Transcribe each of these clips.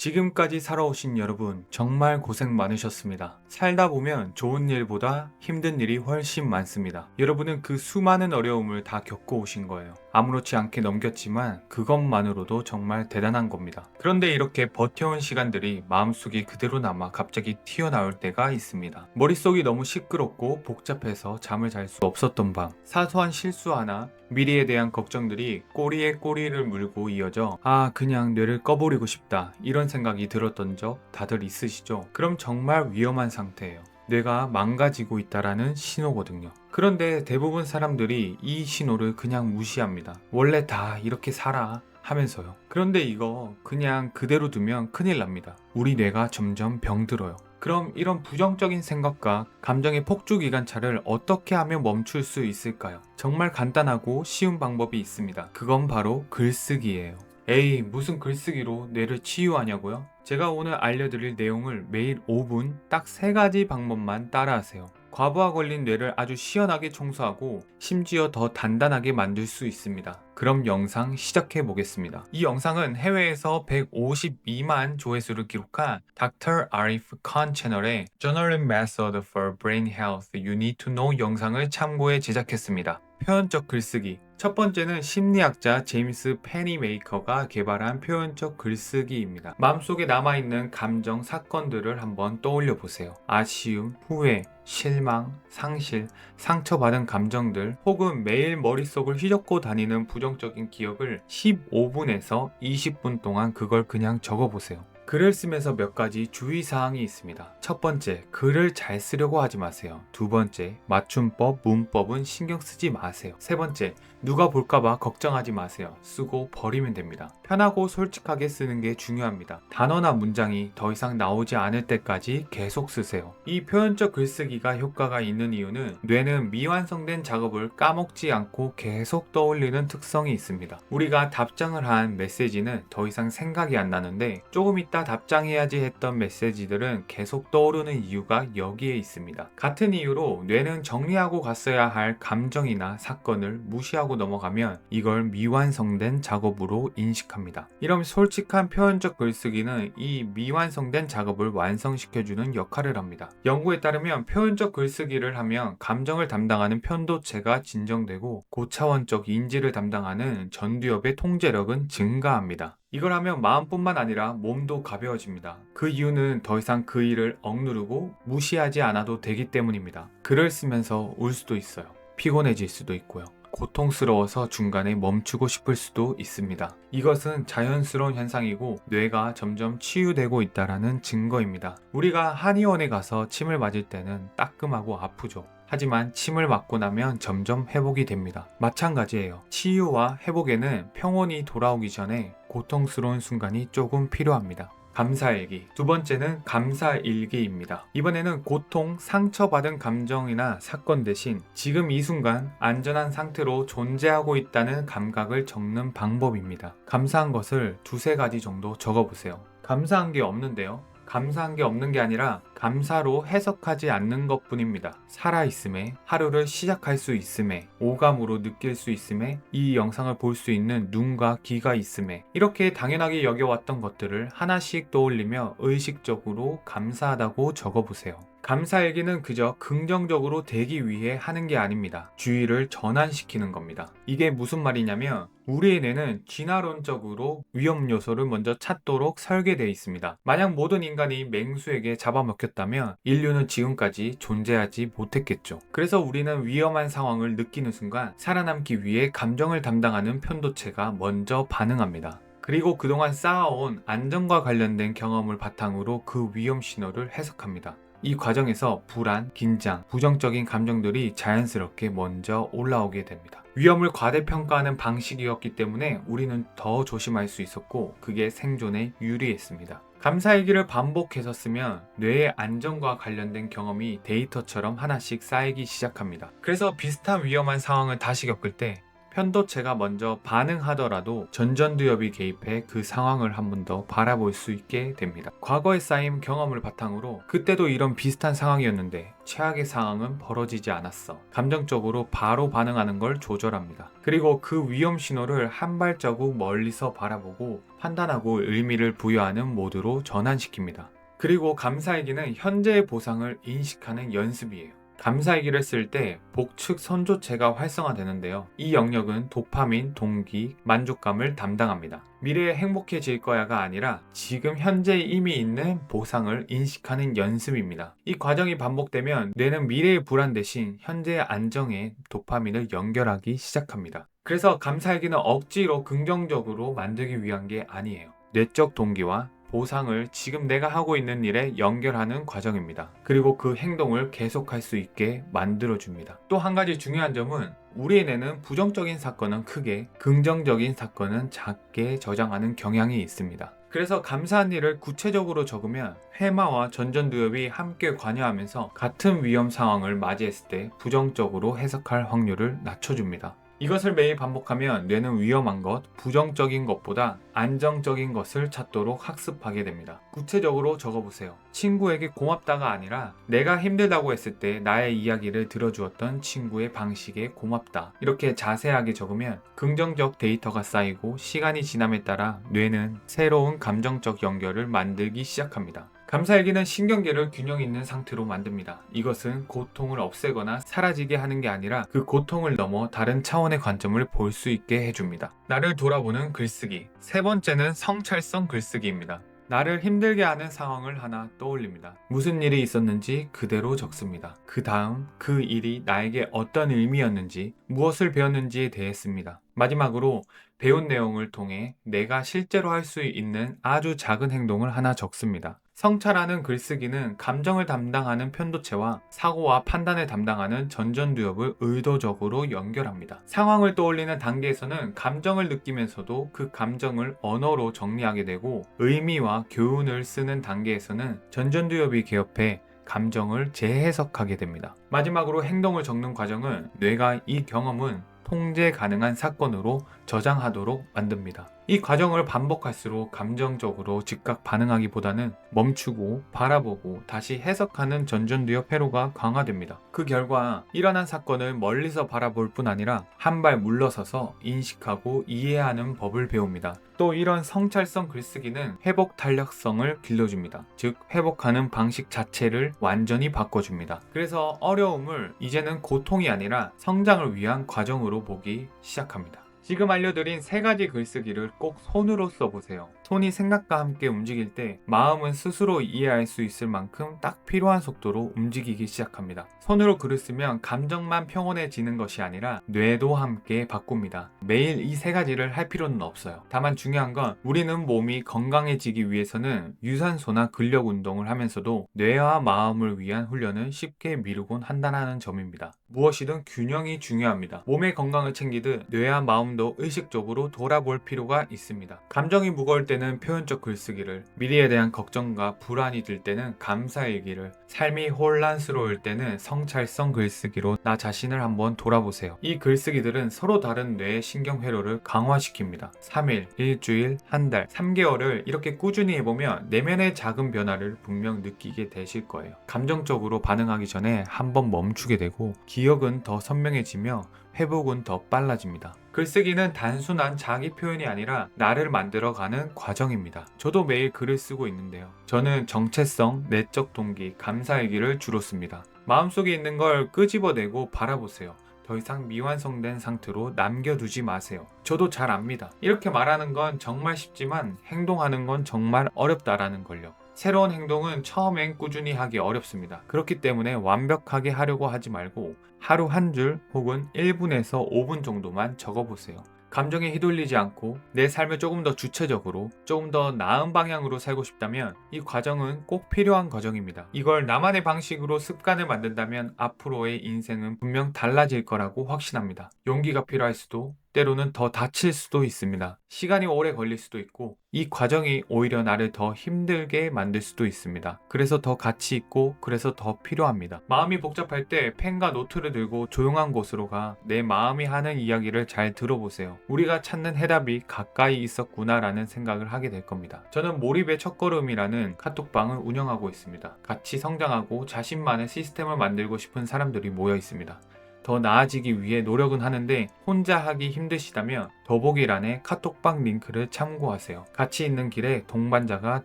지금까지 살아오신 여러분 정말 고생 많으셨습니다. 살다 보면 좋은 일보다 힘든 일이 훨씬 많습니다. 여러분은 그 수많은 어려움을 다 겪어오신 거예요. 아무렇지 않게 넘겼지만 그것만으로도 정말 대단한 겁니다. 그런데 이렇게 버텨온 시간들이 마음속에 그대로 남아 갑자기 튀어나올 때가 있습니다. 머릿속이 너무 시끄럽고 복잡해서 잠을 잘 수 없었던 밤, 사소한 실수 하나, 미래에 대한 걱정들이 꼬리에 꼬리를 물고 이어져 그냥 뇌를 꺼버리고 싶다 이런 생각이 들었던 적 다들 있으시죠? 그럼 정말 위험한 상태예요. 뇌가 망가지고 있다라는 신호거든요. 그런데 대부분 사람들이 이 신호를 그냥 무시합니다. 원래 다 이렇게 살아 하면서요. 그런데 이거 그냥 그대로 두면 큰일 납니다. 우리 뇌가 점점 병들어요. 그럼 이런 부정적인 생각과 감정의 폭주 기관차를 어떻게 하면 멈출 수 있을까요? 정말 간단하고 쉬운 방법이 있습니다. 그건 바로 글쓰기예요. 에이, 무슨 글쓰기로 뇌를 치유하냐고요? 제가 오늘 알려드릴 내용을 매일 5분 딱 3가지 방법만 따라하세요. 과부하 걸린 뇌를 아주 시원하게 청소하고 심지어 더 단단하게 만들 수 있습니다. 그럼 영상 시작해 보겠습니다. 이 영상은 해외에서 152만 조회수를 기록한 Dr. Arif Khan 채널의 Journaling Method for Brain Health You Need to Know 영상을 참고해 제작했습니다. 표현적 글쓰기. 첫 번째는 심리학자 제임스 페니메이커가 개발한 표현적 글쓰기입니다. 마음속에 남아있는 감정, 사건들을 한번 떠올려 보세요. 아쉬움, 후회, 실망, 상실, 상처받은 감정들 혹은 매일 머릿속을 휘젓고 다니는 부정적인 기억을 15분에서 20분 동안 그걸 그냥 적어보세요. 글을 쓰면서 몇 가지 주의사항이 있습니다. 첫 번째, 글을 잘 쓰려고 하지 마세요. 두 번째, 맞춤법, 문법은 신경 쓰지 마세요. 세 번째, 누가 볼까봐 걱정하지 마세요. 쓰고 버리면 됩니다. 편하고 솔직하게 쓰는 게 중요합니다. 단어나 문장이 더 이상 나오지 않을 때까지 계속 쓰세요. 이 표현적 글쓰기가 효과가 있는 이유는 뇌는 미완성된 작업을 까먹지 않고 계속 떠올리는 특성이 있습니다. 우리가 답장을 한 메시지는 더 이상 생각이 안 나는데 조금 있다 답장해야지 했던 메시지들은 계속 떠오르는 이유가 여기에 있습니다. 같은 이유로 뇌는 정리하고 갔어야 할 감정이나 사건을 무시하고 넘어가면 이걸 미완성된 작업으로 인식합니다. 이런 솔직한 표현적 글쓰기는 이 미완성된 작업을 완성시켜주는 역할을 합니다. 연구에 따르면 표현적 글쓰기를 하면 감정을 담당하는 편도체가 진정되고 고차원적 인지를 담당하는 전두엽의 통제력은 증가합니다. 이걸 하면 마음뿐만 아니라 몸도 가벼워집니다. 그 이유는 더 이상 그 일을 억누르고 무시하지 않아도 되기 때문입니다. 글을 쓰면서 울 수도 있어요. 피곤해질 수도 있고요. 고통스러워서 중간에 멈추고 싶을 수도 있습니다. 이것은 자연스러운 현상이고 뇌가 점점 치유되고 있다는 증거입니다. 우리가 한의원에 가서 침을 맞을 때는 따끔하고 아프죠. 하지만 침을 맞고 나면 점점 회복이 됩니다. 마찬가지예요. 치유와 회복에는 평온이 돌아오기 전에 고통스러운 순간이 조금 필요합니다. 감사일기. 두 번째는 감사일기입니다. 이번에는 고통, 상처받은 감정이나 사건 대신 지금 이 순간 안전한 상태로 존재하고 있다는 감각을 적는 방법입니다. 감사한 것을 2-3가지 정도 적어보세요. 감사한 게 없는데요. 감사한 게 없는 게 아니라 감사로 해석하지 않는 것 뿐입니다. 살아있음에, 하루를 시작할 수 있음에, 오감으로 느낄 수 있음에, 이 영상을 볼 수 있는 눈과 귀가 있음에, 이렇게 당연하게 여겨왔던 것들을 하나씩 떠올리며 의식적으로 감사하다고 적어보세요. 감사일기는 그저 긍정적으로 되기 위해 하는 게 아닙니다. 주의를 전환시키는 겁니다. 이게 무슨 말이냐면 우리의 뇌는 진화론적으로 위험 요소를 먼저 찾도록 설계되어 있습니다. 만약 모든 인간이 맹수에게 잡아먹혔다면 인류는 지금까지 존재하지 못했겠죠. 그래서 우리는 위험한 상황을 느끼는 순간 살아남기 위해 감정을 담당하는 편도체가 먼저 반응합니다. 그리고 그동안 쌓아온 안전과 관련된 경험을 바탕으로 그 위험 신호를 해석합니다. 이 과정에서 불안, 긴장, 부정적인 감정들이 자연스럽게 먼저 올라오게 됩니다. 위험을 과대평가하는 방식이었기 때문에 우리는 더 조심할 수 있었고 그게 생존에 유리했습니다. 감사일기를 반복해서 쓰면 뇌의 안전과 관련된 경험이 데이터처럼 하나씩 쌓이기 시작합니다. 그래서 비슷한 위험한 상황을 다시 겪을 때 편도체가 먼저 반응하더라도 전전두엽이 개입해 그 상황을 한 번 더 바라볼 수 있게 됩니다. 과거에 쌓인 경험을 바탕으로 그때도 이런 비슷한 상황이었는데 최악의 상황은 벌어지지 않았어. 감정적으로 바로 반응하는 걸 조절합니다. 그리고 그 위험 신호를 한 발자국 멀리서 바라보고 판단하고 의미를 부여하는 모드로 전환시킵니다. 그리고 감사일기는 현재의 보상을 인식하는 연습이에요. 감사일기를 쓸 때 복측 선조체가 활성화되는데요. 이 영역은 도파민, 동기, 만족감을 담당합니다. 미래에 행복해질 거야가 아니라 지금 현재 이미 있는 보상을 인식하는 연습입니다. 이 과정이 반복되면 뇌는 미래의 불안 대신 현재의 안정에 도파민을 연결하기 시작합니다. 그래서 감사일기는 억지로 긍정적으로 만들기 위한 게 아니에요. 뇌적 동기와 보상을 지금 내가 하고 있는 일에 연결하는 과정입니다. 그리고 그 행동을 계속할 수 있게 만들어줍니다. 또 한 가지 중요한 점은 우리의 뇌는 부정적인 사건은 크게, 긍정적인 사건은 작게 저장하는 경향이 있습니다. 그래서 감사한 일을 구체적으로 적으면 회마와 전전두엽이 함께 관여하면서 같은 위험 상황을 맞이했을 때 부정적으로 해석할 확률을 낮춰줍니다. 이것을 매일 반복하면 뇌는 위험한 것, 부정적인 것보다 안정적인 것을 찾도록 학습하게 됩니다. 구체적으로 적어보세요. 친구에게 고맙다가 아니라 내가 힘들다고 했을 때 나의 이야기를 들어주었던 친구의 방식에 고맙다. 이렇게 자세하게 적으면 긍정적 데이터가 쌓이고 시간이 지남에 따라 뇌는 새로운 감정적 연결을 만들기 시작합니다. 감사일기는 신경계를 균형 있는 상태로 만듭니다. 이것은 고통을 없애거나 사라지게 하는 게 아니라 그 고통을 넘어 다른 차원의 관점을 볼 수 있게 해줍니다. 나를 돌아보는 글쓰기. 세 번째는 성찰성 글쓰기입니다. 나를 힘들게 하는 상황을 하나 떠올립니다. 무슨 일이 있었는지 그대로 적습니다. 그 다음 그 일이 나에게 어떤 의미였는지, 무엇을 배웠는지에 대해 씁니다. 마지막으로 배운 내용을 통해 내가 실제로 할 수 있는 아주 작은 행동을 하나 적습니다. 성찰하는 글쓰기는 감정을 담당하는 편도체와 사고와 판단을 담당하는 전전두엽을 의도적으로 연결합니다. 상황을 떠올리는 단계에서는 감정을 느끼면서도 그 감정을 언어로 정리하게 되고, 의미와 교훈을 쓰는 단계에서는 전전두엽이 개업해 감정을 재해석하게 됩니다. 마지막으로 행동을 적는 과정은 뇌가 이 경험은 통제 가능한 사건으로 저장하도록 만듭니다. 이 과정을 반복할수록 감정적으로 즉각 반응하기보다는 멈추고 바라보고 다시 해석하는 전전두엽 회로가 강화됩니다. 그 결과 일어난 사건을 멀리서 바라볼 뿐 아니라 한 발 물러서서 인식하고 이해하는 법을 배웁니다. 또 이런 성찰성 글쓰기는 회복 탄력성을 길러줍니다. 즉 회복하는 방식 자체를 완전히 바꿔줍니다. 그래서 어려움을 이제는 고통이 아니라 성장을 위한 과정으로 보기 시작합니다. 지금 알려드린 세 가지 글쓰기를 꼭 손으로 써보세요. 손이 생각과 함께 움직일 때 마음은 스스로 이해할 수 있을 만큼 딱 필요한 속도로 움직이기 시작합니다. 손으로 글을 쓰면 감정만 평온해지는 것이 아니라 뇌도 함께 바꿉니다. 매일 이 세 가지를 할 필요는 없어요. 다만 중요한 건 우리는 몸이 건강해지기 위해서는 유산소나 근력 운동을 하면서도 뇌와 마음을 위한 훈련을 쉽게 미루곤 한다는 점입니다. 무엇이든 균형이 중요합니다. 몸의 건강을 챙기듯 뇌와 마음도 의식적으로 돌아볼 필요가 있습니다. 감정이 무거울 때는 표현적 글쓰기를, 미래에 대한 걱정과 불안이 들 때는 감사일기를, 삶이 혼란스러울 때는 성찰성 글쓰기로 나 자신을 한번 돌아보세요. 이 글쓰기들은 서로 다른 뇌의 신경회로를 강화시킵니다. 3일, 일주일, 한 달, 3개월을 이렇게 꾸준히 해보면 내면의 작은 변화를 분명 느끼게 되실 거예요. 감정적으로 반응하기 전에 한번 멈추게 되고 기억은 더 선명해지며 회복은 더 빨라집니다. 글쓰기는 단순한 자기 표현이 아니라 나를 만들어가는 과정입니다. 저도 매일 글을 쓰고 있는데요. 저는 정체성, 내적 동기, 감사일기를 주로 씁니다. 마음속에 있는 걸 끄집어내고 바라보세요. 더 이상 미완성된 상태로 남겨두지 마세요. 저도 잘 압니다. 이렇게 말하는 건 정말 쉽지만 행동하는 건 정말 어렵다라는 걸요. 새로운 행동은 처음엔 꾸준히 하기 어렵습니다. 그렇기 때문에 완벽하게 하려고 하지 말고 하루 한 줄 혹은 1분에서 5분 정도만 적어보세요. 감정에 휘둘리지 않고 내 삶을 조금 더 주체적으로, 조금 더 나은 방향으로 살고 싶다면 이 과정은 꼭 필요한 과정입니다. 이걸 나만의 방식으로 습관을 만든다면 앞으로의 인생은 분명 달라질 거라고 확신합니다. 용기가 필요할 수도, 때로는 더 다칠 수도 있습니다. 시간이 오래 걸릴 수도 있고 이 과정이 오히려 나를 더 힘들게 만들 수도 있습니다. 그래서 더 가치 있고 그래서 더 필요합니다. 마음이 복잡할 때 펜과 노트를 들고 조용한 곳으로 가 내 마음이 하는 이야기를 잘 들어보세요. 우리가 찾는 해답이 가까이 있었구나라는 생각을 하게 될 겁니다. 저는 몰입의 첫걸음이라는 카톡방을 운영하고 있습니다. 같이 성장하고 자신만의 시스템을 만들고 싶은 사람들이 모여 있습니다. 더 나아지기 위해 노력은 하는데 혼자 하기 힘드시다면 더보기란에 카톡방 링크를 참고하세요. 같이 있는 길에 동반자가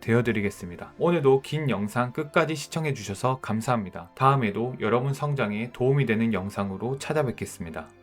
되어드리겠습니다. 오늘도 긴 영상 끝까지 시청해주셔서 감사합니다. 다음에도 여러분 성장에 도움이 되는 영상으로 찾아뵙겠습니다.